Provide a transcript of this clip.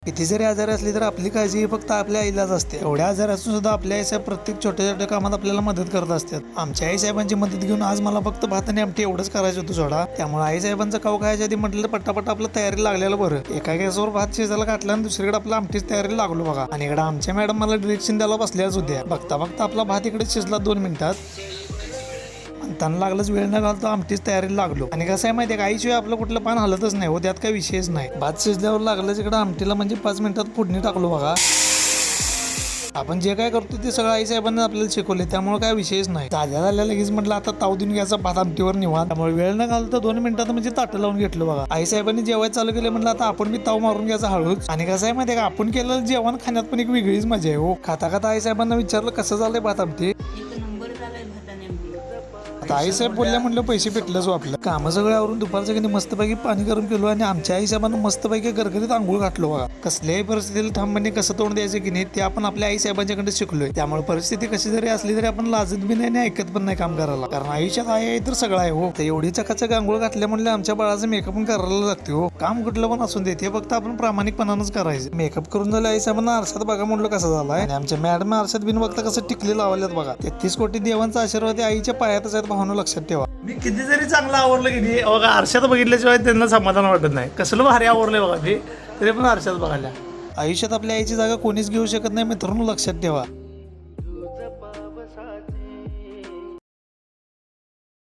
किती जरी आजारी असली तर आपली काळजी ही फक्त आपल्या आईलाच असते. एवढ्या आजारी असून सुद्धा आपल्या आईसाहेब प्रत्येक छोट्या छोट्या कामात आपल्याला मदत करत असतात. आमच्या आईसाहेबांची मदत घेऊन आज मला फक्त भात आणि आमटी एवढंच करायचं होतं सोडा. त्यामुळे आईसाहेबांचं काव खायच्या आधी म्हटलं पटापट आपलं तयारी लागलेलं बरं. एका गॅसवर भात शिजायला घातला आणि दुसरीकडे आपल्या आमटीच तयारी लागलो बघा. आणि इकडे आमच्या मॅडम मला डिरेक्शन द्यायला बसल्याच होत्या. बघता बघता आपला भात इकडे शिजला 2 मिनिटात. त्यांना लागलंच वेळ न घालतो आमटीच तयारीला लागलो. आणि कसं आहे माहिती आहे का, आईशिवाय आपलं कुठलं पान हलतच नाही हो, त्यात काही विषयच नाही. भात शिजल्यावर लागलंच इकडं आमटीला म्हणजे 5 मिनिटात फोडणी टाकलो बघा. आपण जे काय करतो ते सगळं आईसाहेबांना आपल्याला शिकवले, त्यामुळे काय विषयच नाही. झाल्या लगेच म्हटलं आता ताव देऊन घ्यायचा भात आमटीवर निवांत. त्यामुळे वेळ न घालता 2 मिनिटात म्हणजे ताटं लावून घेतलं बघा. आईसाहेबांनी जेवायला चालू केलं, म्हटलं आता आपण बी ताव मारून घ्यायचा हळूच. आणि कसं आहे माहिती आहे का, आपण केलेलं जेवण खाण्यात पण एक वेगळीच मजा आहे हो. खाता खाता आईसाहेबांना विचारलं कसं झालंय भात आमटी. आता आईसाहेब बोलल्या म्हटलं पैसे भेटलंच हो आपलं. कामं सगळं आवरून दुपारचं की मस्तपैकी पाणी गरम केलो आणि आमच्या आईसाहेबांना मस्तपैकी गरगरीत आंघोळ घातलो बघा. कसल्याही परिस्थितीला ठामपणे कसं तोंड द्यायचं की नाही ते आपण आपल्या आईसाहेबांच्याकडे शिकलोय. त्यामुळे परिस्थिती कशी जरी असली तरी आपण लाजत बी नाही आणि ऐकत पण नाही काम करायला, कारण आयुष्यात आहे तर सगळं आहे हो. तर एवढी चकाचक आंघोळ घातल्या म्हणलं आमच्या बाळाचं मेकअप पण करायला लागते हो. काम कुठलं पण असून दे ते फक्त आपण प्रामाणिकपणानंच करायचं. मेकअप करून झालं आईसाहेबांना आरशात बघा म्हणलं कसं झालाय. आणि आमच्या मॅडम आरशात बिन बघता कसं टिकले लावल्यात बघा. 33 कोटी देवांचा आशीर्वाद आईच्या पायातच आहेत भावना, लक्षात ठेवा. मी किती जरी चांगलं आवरलं की नाही बघा, आरशात बघितल्याशिवाय त्यांना समाधान वाटत नाही. कसलं भारी आवरलंय बघा ते, तरी पण आरशात बघायला. आयुष्यात आपल्या आईची जागा कोणीच घेऊ शकत नाही मित्रांनो, लक्षात ठेवा.